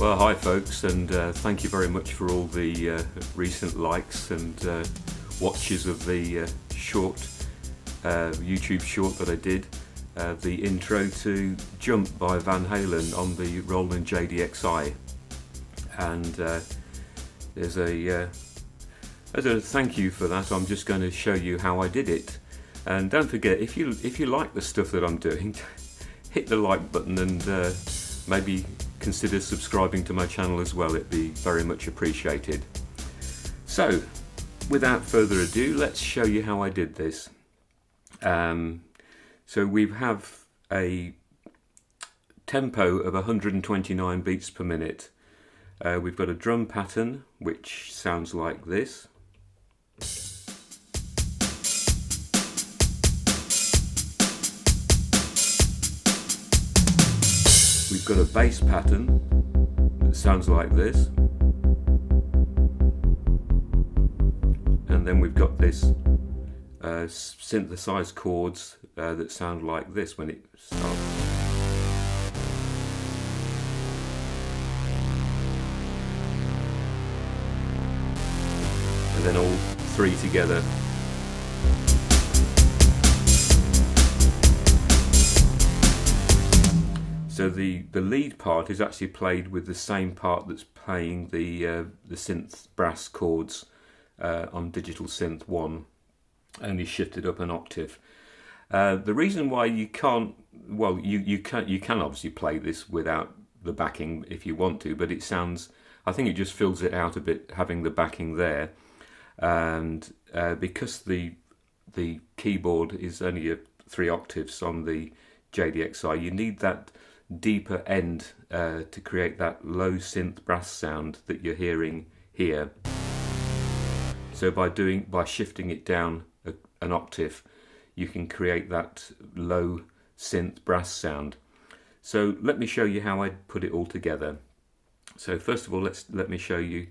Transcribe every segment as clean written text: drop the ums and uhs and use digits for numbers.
Well, hi folks, and thank you very much for all the recent likes and watches of the short YouTube short that I did, the intro to Jump by Van Halen on the Roland JDXI. And as a thank you for that, I'm just going to show you how I did it. And don't forget, if you like the stuff that I'm doing, hit the like button and maybe consider subscribing to my channel as well. It'd be very much appreciated. So without further ado, let's show you how I did this. So we have a tempo of 129 beats per minute. We've got a drum pattern which sounds like this. We've got a bass pattern that sounds like this, and then we've got this synthesized chords that sound like this when it starts. And then all three together. So the lead part is actually played with the same part that's playing the synth brass chords on Digital Synth 1, only shifted up an octave. The reason why you can't, well, you can obviously play this without the backing if you want to, but it sounds, I think it just fills it out a bit having the backing there, and because the keyboard is only 3 octaves on the JDXI, you need that deeper end to create that low synth brass sound that you're hearing here. So by shifting it down an octave, you can create that low synth brass sound. So let me show you how I put it all together. So first of all, let me show you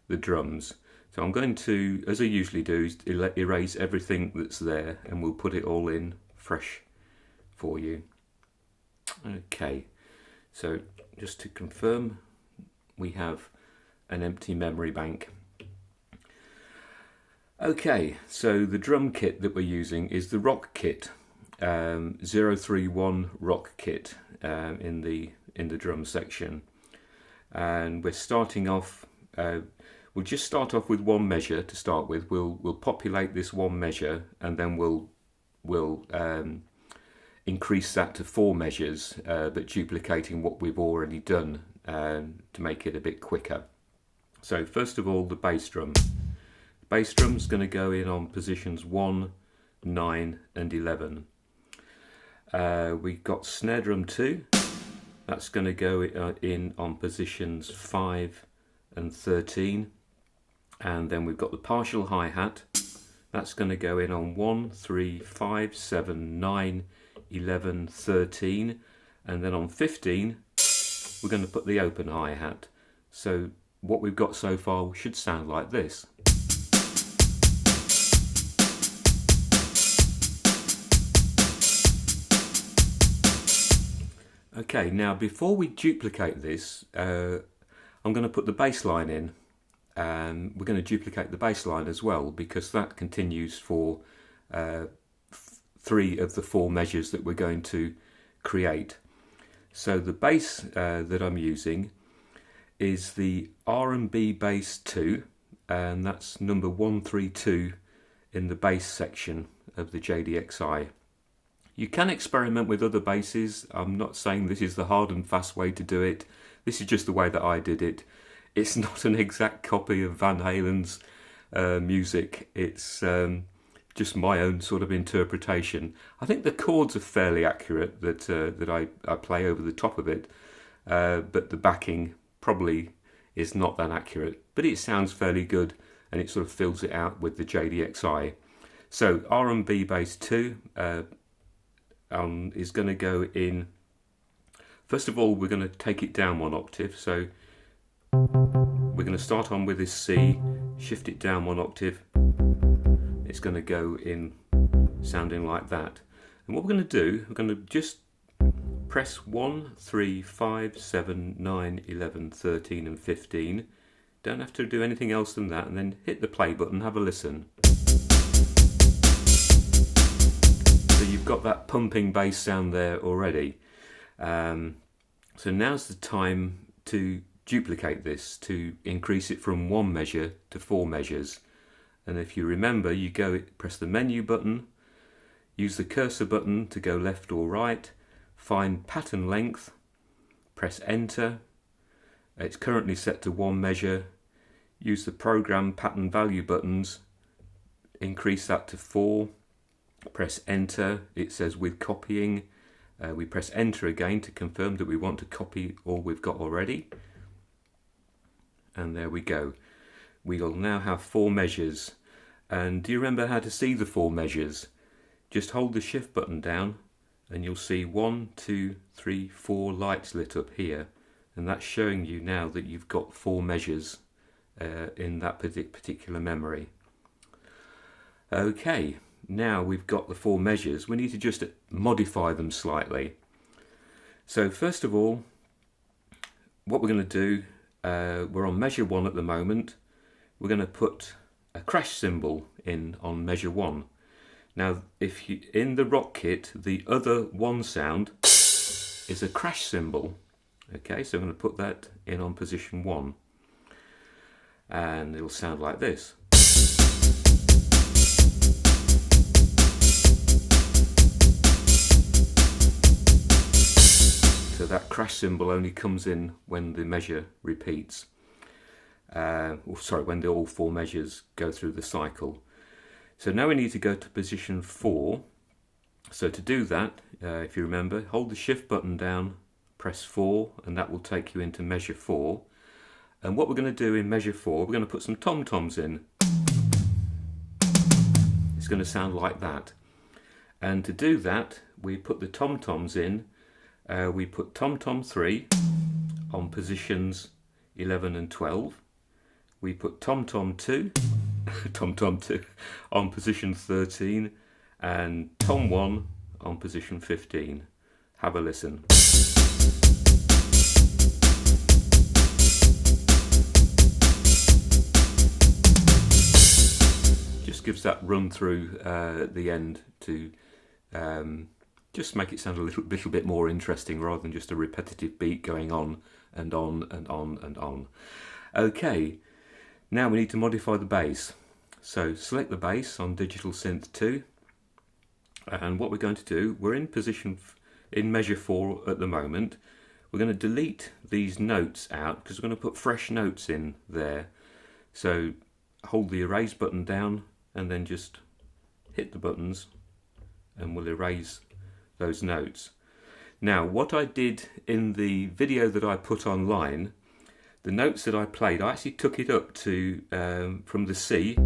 the drums. So I'm going to, as I usually do, erase everything that's there, and we'll put it all in fresh for you. Okay, so just to confirm, we have an empty memory bank. Okay, so the drum kit that we're using is the rock kit, 031 rock kit in the drum section, and we're starting off. We'll just start off with one measure to start with. We'll populate this one measure, and then we'll increase that to 4 measures, but duplicating what we've already done to make it a bit quicker. So first of all, the bass drum. The bass drum's going to go in on positions 1, 9 and 11. We've got snare drum 2. That's going to go in on positions 5 and 13. And then we've got the partial hi-hat. That's going to go in on 1, 3, 5, 7, 9, 11, 13, and then on 15 we're going to put the open hi-hat. So what we've got so far should sound like this. Okay, now before we duplicate this, I'm going to put the bass line in, and we're going to duplicate the bass line as well, because that continues for 3 of the 4 measures that we're going to create. So the bass that I'm using is the R&B Bass 2, and that's number 132 in the bass section of the JDXI. You can experiment with other basses. I'm not saying this is the hard and fast way to do it. This is just the way that I did it. It's not an exact copy of Van Halen's music. It's just my own sort of interpretation. I think the chords are fairly accurate that I play over the top of it, but the backing probably is not that accurate. But it sounds fairly good, and it sort of fills it out with the JDXI. So R&B Bass 2 is going to go in. First of all, we're going to take it down 1 octave. So we're going to start on with this C, shift it down 1 octave. It's going to go in sounding like that. And what we're going to do, we're going to just press 1, 3, 5, 7, 9, 11, 13 and 15. Don't have to do anything else than that, and then hit the play button, have a listen. So you've got that pumping bass sound there already. So now's the time to duplicate this, to increase it from 1 measure to 4 measures. And if you remember, you press the menu button, use the cursor button to go left or right, find pattern length, press enter. It's currently set to 1 measure. Use the program pattern value buttons, increase that to 4, press enter. It says with copying. We press enter again to confirm that we want to copy all we've got already. And there we go. We'll now have 4 measures. And do you remember how to see the 4 measures? Just hold the shift button down and you'll see 1, 2, 3, 4 lights lit up here. And that's showing you now that you've got 4 measures in that particular memory. Okay, now we've got the 4 measures. We need to just modify them slightly. So first of all, what we're going to do, we're on measure 1 at the moment. We're going to put a crash cymbal in on measure 1. Now, if you in the rock kit, the other 1 sound is a crash cymbal. Okay, so I'm going to put that in on position 1, and it'll sound like this. So that crash cymbal only comes in when the measure repeats. When all 4 measures go through the cycle. So now we need to go to position 4. So to do that, if you remember, hold the shift button down, press 4, and that will take you into measure 4. And what we're going to do in measure 4, we're going to put some tom-toms in. It's going to sound like that. And to do that, we put the tom-toms in. We put tom-tom 3 on positions 11 and 12. We put tom-tom 2, tom-tom 2 on position 13, and tom 1 on position 15. Have a listen. Just gives that run through at the end to just make it sound a little bit more interesting rather than just a repetitive beat going on and on and on and on. Okay, now we need to modify the bass. So select the bass on Digital Synth 2, and what we're going to do, we're in position in measure 4 at the moment. We're going to delete these notes out because we're going to put fresh notes in there. So hold the erase button down and then just hit the buttons and we'll erase those notes. Now, what I did in the video that I put online, the notes that I played, I actually took it up to from the C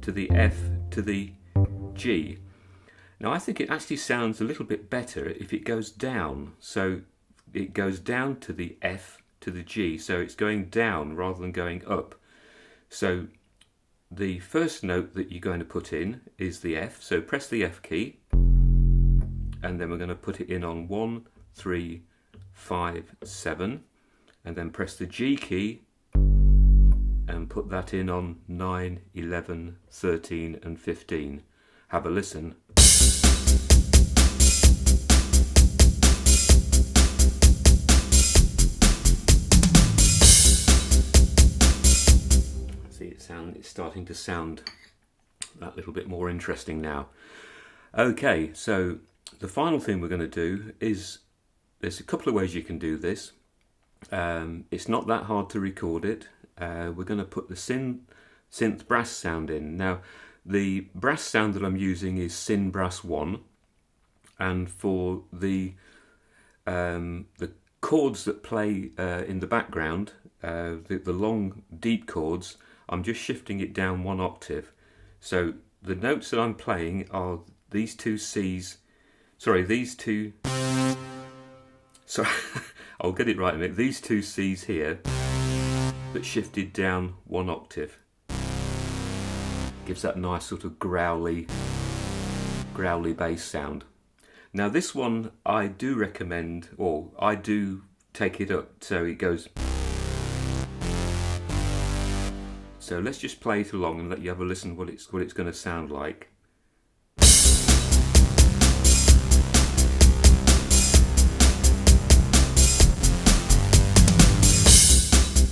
to the F to the G. Now I think it actually sounds a little bit better if it goes down. So it goes down to the F to the G, so it's going down rather than going up. So the first note that you're going to put in is the F, so press the F key, and then we're going to put it in on 1, 3, 5, 7, and then press the G key and put that in on 9, 11, 13 and 15. Have a listen. See, it's starting to sound that little bit more interesting now. Okay, so the final thing we're going to do is, there's a couple of ways you can do this. It's not that hard to record it. We're going to put the synth brass sound in. Now, the brass sound that I'm using is Syn Brass 1, and for the chords that play in the background, the long deep chords, I'm just shifting it down 1 octave. So the notes that I'm playing are these two C's. Sorry, I'll get it right in a minute. These two C's here that shifted down 1 octave. Gives that nice sort of growly bass sound. Now this one I do recommend, or I do take it up, so it goes. So let's just play it along and let you have a listen what it's going to sound like.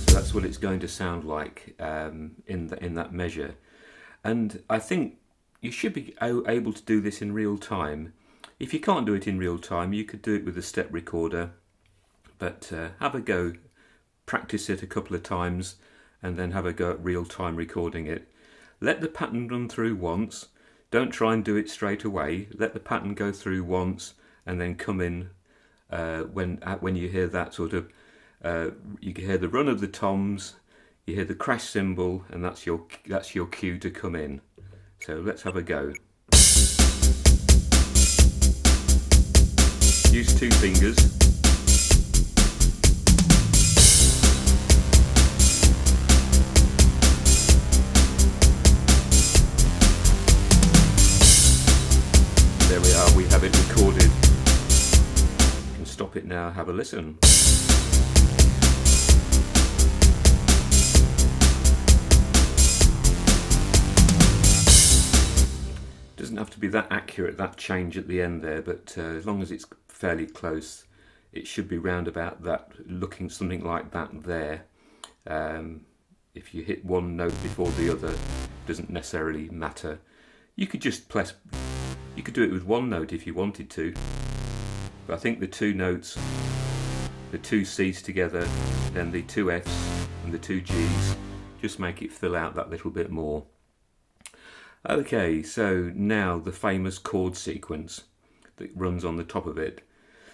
So that's what it's going to sound like in that measure. And I think you should be able to do this in real time. If you can't do it in real time, you could do it with a step recorder, but have a go, practice it a couple of times, and then have a go at real time recording it. Let the pattern run through once, don't try and do it straight away, let the pattern go through once and then come in when you hear that sort of, you can hear the run of the toms, you hear the crash cymbal, and that's your cue to come in. So let's have a go. Use 2 fingers. There we are, we have it recorded. You can stop it now, have a listen. Doesn't have to be that accurate, that change at the end there, but as long as it's fairly close, it should be round about that, looking something like that there. If you hit one note before the other, doesn't necessarily matter. You could just you could do it with one note if you wanted to, but I think the 2 notes, the 2 C's together, then the 2 F's and the 2 G's, just make it fill out that little bit more. Okay, so now the famous chord sequence that runs on the top of it.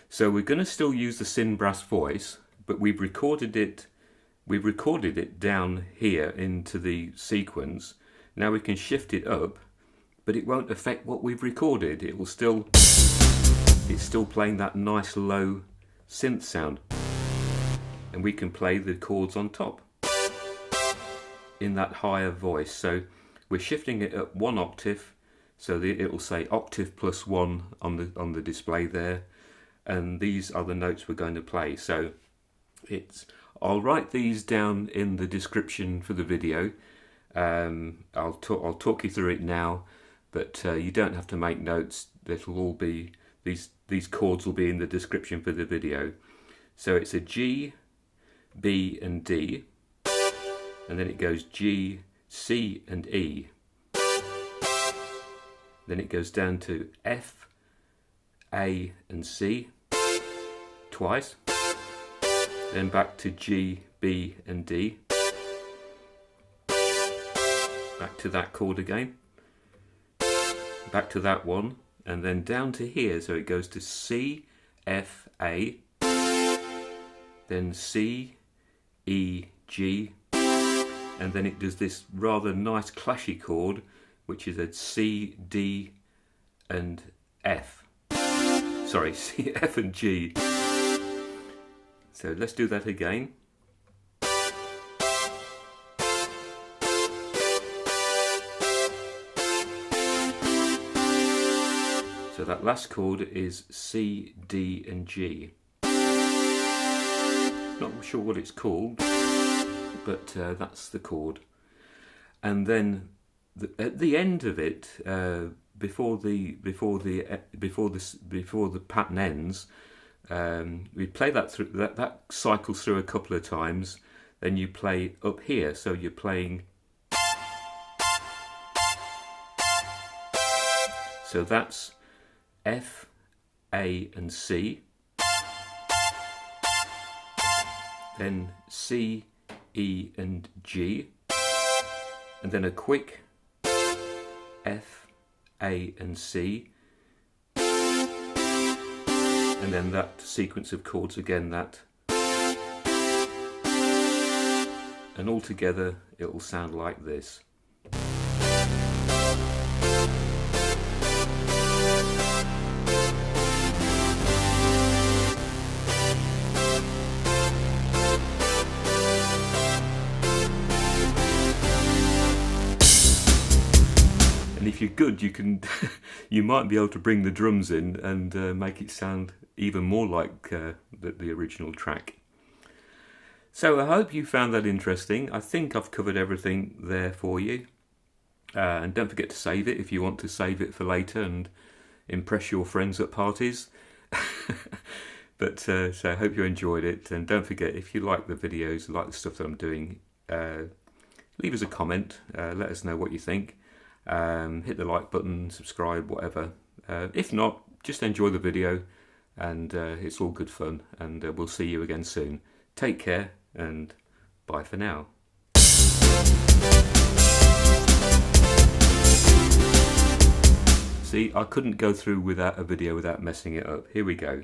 So we're going to still use the Syn Brass voice, but we've recorded it down here into the sequence. Now we can shift it up, but it won't affect what we've recorded. It's still playing that nice low synth sound, and we can play the chords on top in that higher voice. So we're shifting it up 1 octave, so it will say octave plus 1 on the display there, and these are the notes we're going to play. So I'll write these down in the description for the video. I'll talk you through it now, but you don't have to make notes. It'll all be these chords will be in the description for the video. So it's a G, B and D, and then it goes G, C and E. Then it goes down to F, A and C twice. Then back to G, B and D. Back to that chord again. Back to that one. And then down to here. So it goes to C, F, A. Then C, E, G. And then it does this rather nice clashy chord, which is a C, D and F. Sorry, C, F and G. So let's do that again. So that last chord is C, D and G. Not sure what it's called, but that's the chord. And then at the end of it, before the pattern ends, we play that through. That cycles through a couple of times. Then you play up here, so you're playing. So that's F, A and C. Then C, E and G. And then a quick F, A and C. And then that sequence of chords again, that. And all together it will sound like this. And if you've good. You can, you might be able to bring the drums in and make it sound even more like the original track. So I hope you found that interesting. I think I've covered everything there for you. And don't forget to save it if you want to save it for later and impress your friends at parties. But so I hope you enjoyed it, and don't forget, if you like the videos, like the stuff that I'm doing, leave us a comment, let us know what you think, hit the like button, subscribe, whatever. If not, just enjoy the video, and it's all good fun, and we'll see you again soon. Take care, and bye for now. See, I couldn't go through without a video without messing it up. Here we go.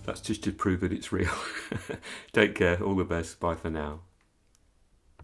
That's just to prove that it's real. Take care, all the best, bye for now.